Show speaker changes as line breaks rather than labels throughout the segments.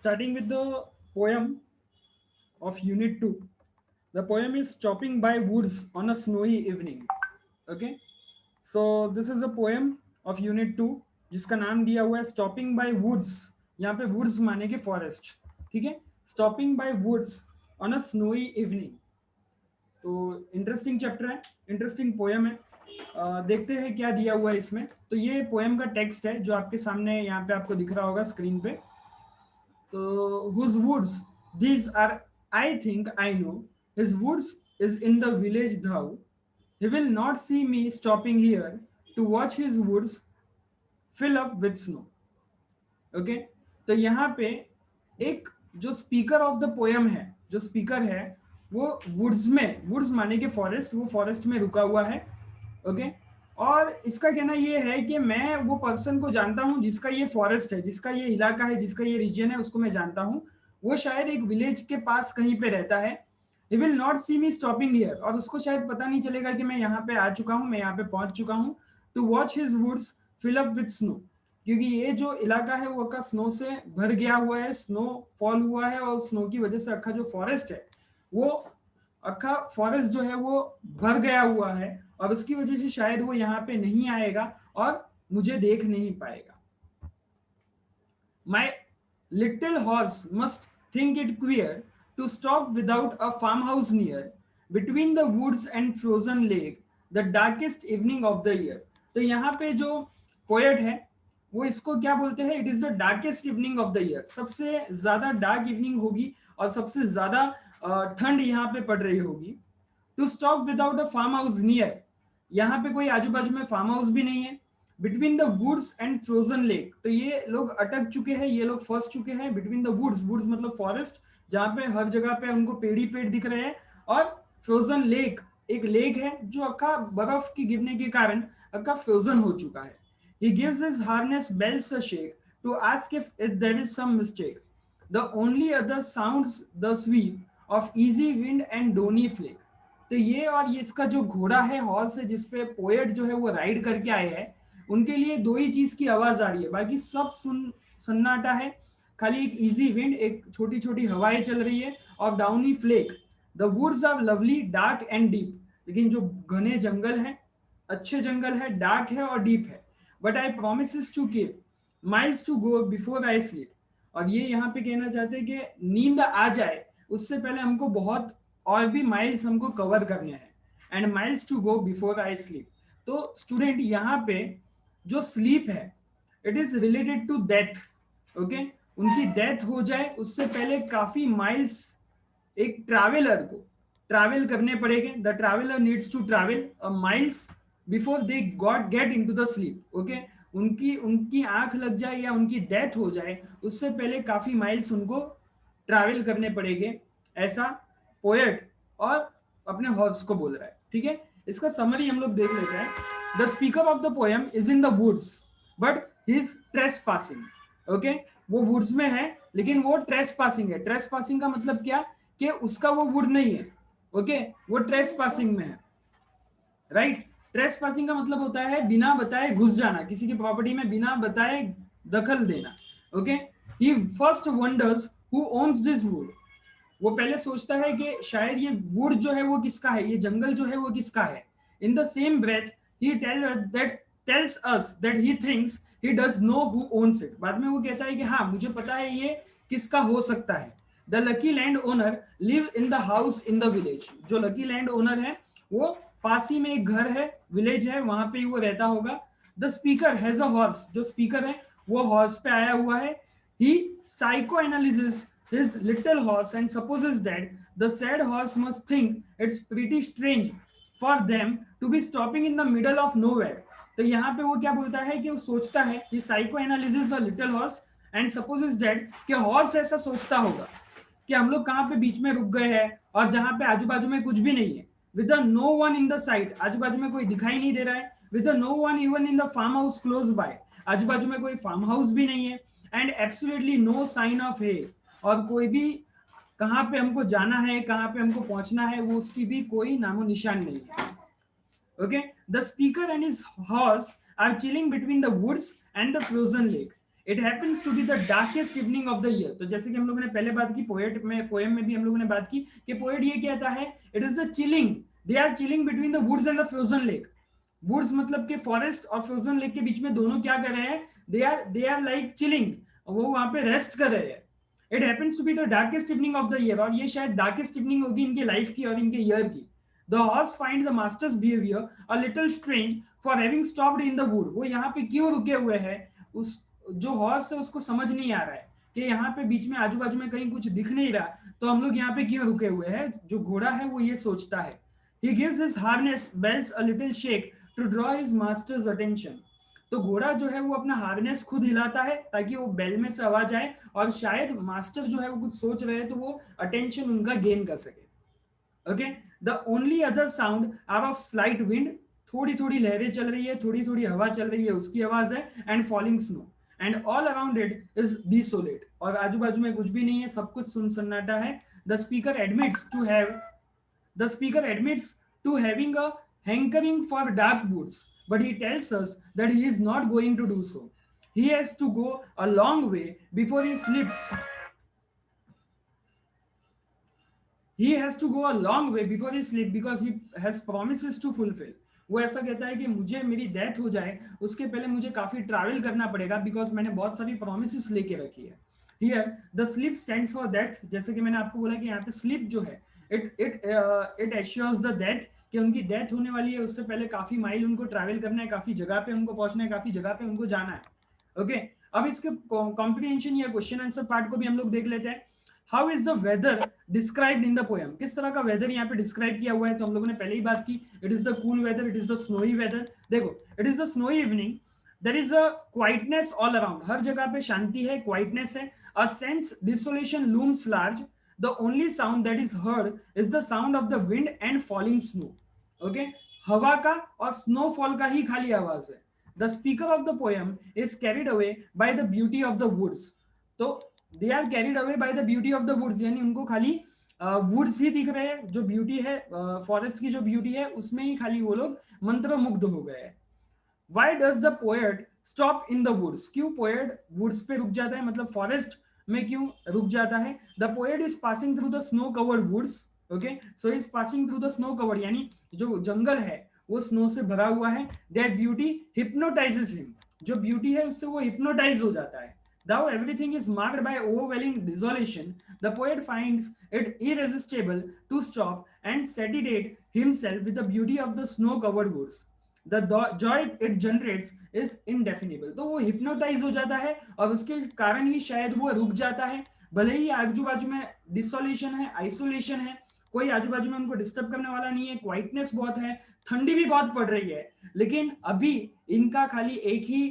starting with the poem of Unit 2. The poem is Stopping by Woods on a Snowy Evening. Okay, so this is a poem of Unit 2 जिसका नाम दिया हुआ है stopping by woods. यहाँ पे woods माने के forest. ठीक है, stopping by woods on a snowy evening. तो इंटरेस्टिंग चैप्टर है, इंटरेस्टिंग पोएम है. देखते हैं क्या दिया हुआ है इसमें. तो ये पोएम का टेक्स्ट है जो आपके सामने यहाँ पे आपको दिख रहा होगा स्क्रीन पे. तो whose woods these are, I think I know. His woods is in the village thou. He will not see me stopping here to watch his woods fill up with snow. Okay, तो यहाँ पे एक जो speaker of the poem है, जो speaker है वो woods में, वुड्स माने के फॉरेस्ट, वो फॉरेस्ट में रुका हुआ है. ओके, और इसका कहना ये है कि मैं वो पर्सन को जानता हूँ जिसका ये फॉरेस्ट है, जिसका ये इलाका है, जिसका ये रीजन है, उसको मैं जानता हूँ. वो शायद एक विलेज के पास कहीं पे रहता है. He will not see me stopping here, और उसको शायद पता नहीं चलेगा कि मैं यहाँ पे आ चुका हूँ, मैं यहाँ पे पहुंच चुका हूँ. To watch his woods fill up with snow, क्योंकि ये जो इलाका है वो अक्का स्नो से भर गया हुआ है, स्नो फॉल हुआ है, और स्नो की वजह से अक्का जो फॉरेस्ट है वो अक्का फॉरेस्ट जो है वो भर गया हुआ है, और उसकी वजह से शायद वो यहाँ पे नहीं आएगा और मुझे देख नहीं पाएगा. My little horse must think it queer to stop without a farmhouse near, between the woods and frozen lake, the darkest evening of the year. तो यहाँ पे जो पोएट है वो इसको क्या बोलते हैं, it is the darkest evening of the year. सबसे ज्यादा डार्क इवनिंग होगी और सबसे ज्यादा ठंड यहाँ पे पड़ रही होगी. To stop without a farm house near, यहाँ पे कोई आजू बाजू में फार्म हाउस भी नहीं है. Between the woods and frozen lake, तो ये लोग अटक चुके हैं, ये लोग फंस चुके हैं बिटवीन द वुड्स, वुड्स मतलब फॉरेस्ट जहाँ पे हर जगह पे उनको पेड़ ही पेड़ दिख रहे हैं, और फ्रोजन लेक, एक लेक है जो अक्का बर्फ की गिरने के कारण अक्का फ्रोजन हो चुका है. He gives his harness bells a shake to ask if there is some mistake. The only other sounds the sweep of easy wind and dony flake. तो ये और ये इसका जो घोड़ा है, हॉर्स है, जिसपे पोएट जो है वो राइड करके आए हैं, उनके लिए दो ही चीज की आवाज आ रही है, बाकी सब सन्नाटा है. खाली एक इजी विंड, एक छोटी छोटी हवाएं चल रही है, और downy flake. The woods are lovely dark and deep, लेकिन जो घने जंगल है, अच्छे जंगल है, डार्क है और डीप है. But I promise to keep miles to go before I sleep. और ये यहाँ पे कहना चाहते हैं कि नींद आ जाए उससे पहले हमको बहुत और भी माइल्स हमको कवर करने हैं. And miles to go before I sleep. तो स्टूडेंट यहाँ पे जो स्लीप है it is related to death. Okay, उनकी डेथ हो जाए उससे पहले काफी माइल्स एक ट्रैवलर को ट्रैवल करने पड़ेंगे. The traveller needs to travel miles before they got get into the sleep. Okay, उनकी उनकी आंख लग जाए या उनकी डेथ हो जाए उससे पहले काफी माइल्स उनको ट्रैवल करने पड़ेंगे, ऐसा पोएट और अपने हॉर्स को बोल रहा है. ठीक है, इसका समरी हम लोग देख लेते हैं. The speaker of the poem is in the woods but he is trespassing. Okay, वो वुड्स में है लेकिन वो ट्रेस पासिंग है. ट्रेस पासिंग का मतलब क्या, कि उसका वो वुड नहीं है. ओके, वो ट्रेस पासिंग में है. राइट, ट्रेस पासिंग का मतलब होता है बिना बताए घुस जाना, किसी की प्रॉपर्टी में बिना बताए दखल देना. Okay, he first wonders who owns this would. वो पहले सोचता है कि शायद ये वुड जो है वो किसका है, ये जंगल जो है वो किसका है. In the same breath he tells us that he thinks he does know who owns it. बाद में वो कहता है कि हाँ मुझे पता है ये किसका हो सकता है. The lucky land owner live in the house in the village. जो लकी लैंड ओनर है वो पास ही में एक घर है, विलेज है, वहां पे वो रहता होगा. The speaker has a horse. जो स्पीकर है वो हॉर्स पे आया हुआ है. He psycho analysis his little horse and supposes that the sad horse must think it's pretty strange for them to be stopping in the middle of nowhere. तो यहाँ पे वो क्या बोलता है कि वो सोचता है, कि psycho analysis a little horse and supposes that कि हॉर्स ऐसा सोचता होगा कि हम लोग कहाँ पे बीच में रुक गए हैं और जहाँ पे आजू बाजू में कुछ भी नहीं है. With no one in the sight, आजू बाजू में कोई दिखाई नहीं दे रहा है. With no one even in the farm house close by, आजू बाजू में कोई फार्म हाउस भी नहीं है. And absolutely no sign of hay, और कोई भी कहाँ पे हमको जाना है, कहाँ पे हमको पहुंचना है, वो उसकी भी कोई नामो निशान नहीं है. Okay, the speaker and his horse are chilling between the woods and the frozen lake. It happens to be the darkest evening of the year. तो जैसे कि हम लोगों ने पहले बात की, पोएम में भी हम लोगों ने बात की कि पोएट ये कहता है, it is the chilling, they are chilling between the woods and the frozen lake. Woods मतलब कि फॉरेस्ट और फ्रोजन लेक के बीच में दोनों क्या कर रहे हैं, दे आर लाइक चिलिंग, वो वहां पे रेस्ट कर रहे हैं। It happens to be the darkest evening of the year, और ये शायद डार्केस्ट इवनिंग होगी इनके लाइफ की और इनके ईयर की। The horse find the master's behaviour a little strange for having stopped in the wood. वो यहाँ पे क्यों रुके हुए हैं, उस जो हॉर्स है उसको समझ नहीं आ रहा है कि यहाँ पे बीच में आजू बाजू में कहीं कुछ दिख नहीं रहा, तो हम लोग यहाँ पे क्यों रुके हुए हैं। जो घोड़ा है वो ये सोचता है। He gives his harness bells a little shake to draw his master's attention. तो घोड़ा जो है वो अपना हार्नेस खुद हिलाता है ताकि वो बेल में से आवाज आए, और शायद मास्टर जो है वो कुछ सोच रहे हैं तो वो अटेंशन उनका गेन कर सके। Okay, the only other sound are of slight wind, थोड़ी थोड़ी लहरें चल रही है, थोड़ी थोड़ी हवा चल रही है, उसकी आवाज है, and falling snow, and all around it is desolate, और आजू बाजू में कुछ भी नहीं है, सब कुछ सुन सन्नाटा है। The speaker admits to have The speaker admits to having a hankering for dark woods, but he tells us that he is not going to do so. He has to go a long way before he slips. He has to go a long way before he sleep because he has promises to fulfill. वो ऐसा कहता है कि मुझे मेरी death हो जाए उसके पहले मुझे काफी ट्रैवल करना पड़ेगा, बिकॉज मैंने बहुत सारी प्रोमिस लेके रखी है। Here the sleep stands for death, जैसे कि मैंने आपको बोला कि यहाँ पे स्लीप जो है इट एश्योर्स द डेथ, कि उनकी डेथ होने वाली है, उससे पहले काफी माइल उनको ट्रैवल करना है, काफी जगह पे उनको पहुंचना है, काफी जगह पे उनको जाना है। ओके, अब इसके कॉम्प्रिहेंशन या क्वेश्चन आंसर पार्ट को भी हम लोग देख लेते हैं। How is the weather described in the poem, किस तरह का वेदर यहाँ पे डिस्क्राइब किया हुआ है, तो हम लोगों ने पहले ही बात की, it is the cool weather, it is the snowy weather. देखो, it is the snowy evening, there is a quietness all around, हर जगह पे शांति है, क्वाइटनेस है, a sense desolation looms large, the only sound that is heard is the sound of the wind and falling snow. Okay, हवा का और snowfall का ही खाली आवाज है। The speaker of the poem is carried away by the beauty of the woods, तो they are carried away by the beauty of the woods, यानी उनको खाली वुड्स ही दिख रहे हैं, जो ब्यूटी है फॉरेस्ट की जो ब्यूटी है उसमें ही खाली वो लोग मंत्रमुग्ध हो गए हैं। Why does the poet stop in the woods, क्यों पोएट वुड्स पे रुक जाता है, मतलब फॉरेस्ट में क्यों रुक जाता है। The poet is passing through the snow covered woods, okay, so is passing through the snow covered, यानी जो जंगल है वो स्नो से भरा हुआ है। दैट ब्यूटी हिप्नोटाइजेस हिम, जो ब्यूटी है उससे वो हिप्नोटाइज हो जाता है। Though everything is marked by overwhelming desolation, the poet finds it irresistible to stop and saturate himself with the beauty of the snow-covered woods. The joy it generates is indefinable. तो वो hypnotise हो जाता है और उसके कारण ही शायद वो रुक जाता है, भले ही आजू बाजू में डिसोलेशन है, आइसोलेशन है, कोई आजू बाजू में उनको डिस्टर्ब करने वाला नहीं है, क्वाइटनेस बहुत है, ठंडी भी बहुत पड़ रही है, लेकिन अभी इनका खाली एक ही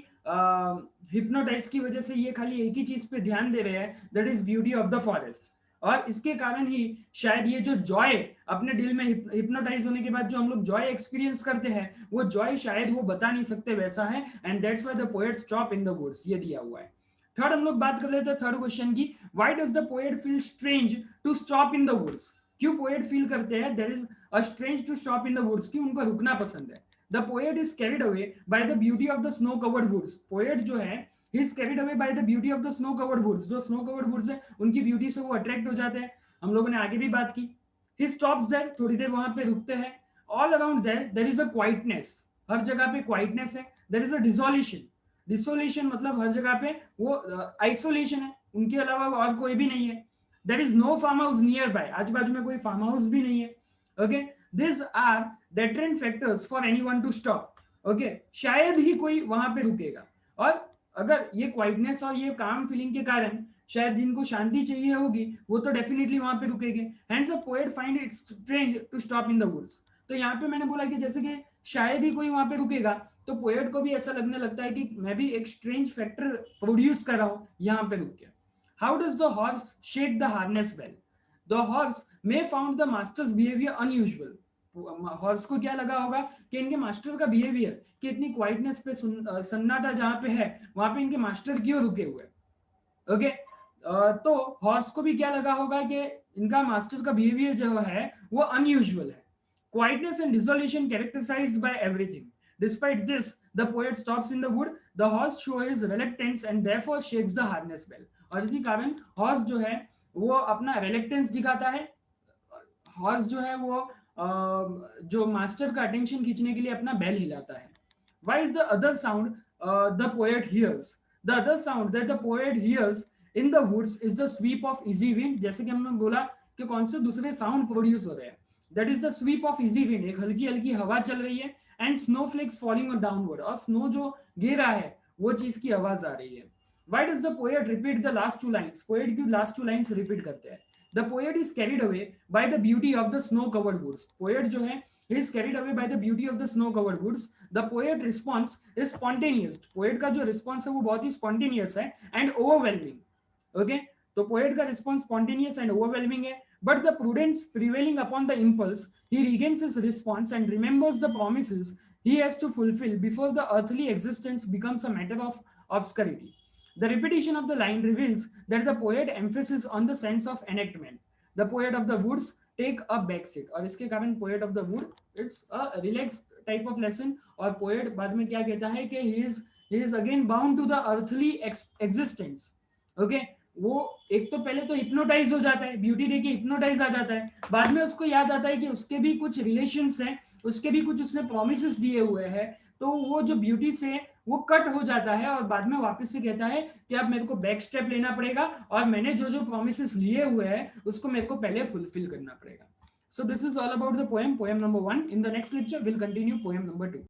हिप्नोटाइज की वजह से ये खाली एक ही चीज पे ध्यान दे रहे हैं, that is beauty of the forest. और इसके कारण ही शायद ये जो जॉय अपने दिल में हिप्नोटाइज होने के बाद जो हम लोग जॉय एक्सपीरियंस करते हैं, वो जॉय शायद वो बता नहीं सकते वैसा है, and that's why the poet stop in the woods, ये दिया हुआ है। थर्ड हम लोग बात कर लेते हैं थर्ड क्वेश्चन की, why does the poet feel strange to stop in the woods, क्यों पोएट फील करते हैं there is a strange to stop in the woods, क्यों उनको रुकना पसंद है। The poet is carried away by the beauty of the snow covered woods, poet जो है he is carried away by the beauty of the snow covered woods, जो snow covered woods है उनकी ब्यूटी से वो अट्रैक्ट हो जाते हैं, हम लोगों ने आगे भी बात की। he stops there, थोड़ी देर वहां पे रुकते हैं। all around there is a quietness, हर जगह पे क्वाइटनेस है। there is a desolation, डिसोलेशन मतलब हर जगह पे वो आइसोलेशन है, उनके अलावा और कोई भी नहीं है। there is no farm house near by, आजू बाजू में कोई फार्म हाउस भी नहीं है। Okay, these are deterrent factors for anyone to stop, okay, शायद ही कोई वहां पे रुकेगा, और अगर ये क्वाइटनेस और ये काम फीलिंग के कारण शायद जिनको शांति चाहिए होगी वो तो डेफिनेटली वहां पे रुकेंगे। Hence a poet find it strange to stop in the woods, तो यहाँ पे मैंने बोला कि जैसे कि शायद ही कोई वहां पे रुकेगा, तो पोएट को भी ऐसा लगने लगता है कि मैं भी एक स्ट्रेंज फैक्टर प्रोड्यूस कर रहा हूँ यहाँ पे रुक के। How does the horse shake the harness bell, the horse may found the master's behaviour unusual, horse को क्या लगा होगा कि इनके मास्टर का बिहेवियर, कि इतनी क्वाइटनेस पे सन्नाटा जहां पे है वहां पे इनके मास्टर क्यों रुके हुए। ओके, तो हॉर्स को भी क्या लगा होगा कि इनका मास्टर का बिहेवियर जो है वो अनयूजुअल है। Quietness and desolation characterised by everything, despite this The poet stops in the wood. The horse shows his reluctance and therefore shakes the harness bell. और इसी कारण हॉर्स जो है वो अपना reluctance दिखाता है. हॉर्स जो है वो जो मास्टर का अटेंशन खींचने के लिए अपना बेल हिलाता है. Why is the other sound the poet hears? The other sound that the poet hears in the woods is the sweep of easy wind. जैसे कि हमने बोला कि कौन से दूसरे साउंड प्रोड्यूस हो रहे हैं. That is the sweep of easy wind. एक हल्की हल्की हवा चल रही है and snowflakes falling downward. और स्नो जो गिर रहा है वो चीज की आवाज आ रही है. Why does the poet repeat the last two lines? Poet की last two lines repeat करते हैं. The poet is carried away by the beauty of the snow-covered woods. Poet जो है he is carried away by the beauty of the snow-covered woods. The poet response is spontaneous. Poet का जो response है वो बहुत ही spontaneous है and overwhelming. Okay? तो poet का response spontaneous and overwhelming है. But the prudence prevailing upon the impulse, he regains his response and remembers the promises he has to fulfill before the earthly existence becomes a matter of obscurity. The repetition of the line reveals that the poet emphasis on the sense of enactment. The poet of the woods take a back seat. और इसके कारण poet of the wood it's a relaxed type of lesson. और poet बाद में क्या कहता है कि he is again bound to the earthly existence. Okay? वो एक तो पहले तो हिप्नोटाइज हो जाता है, ब्यूटी देख के हिप्नोटाइज आ जाता है, बाद में उसको याद आता है कि उसके भी कुछ रिलेशंस हैं, उसके भी कुछ उसने प्रोमिसेस दिए हुए हैं, तो वो जो ब्यूटी से वो कट हो जाता है और बाद में वापस से कहता है कि अब मेरे को बैक स्टेप लेना पड़ेगा और मैंने जो जो प्रोमिसेस लिए हुए हैं उसको मेरे को पहले फुलफिल करना पड़ेगा. So this is all about the poem number 1. In the next lecture we'll continue poem number 2.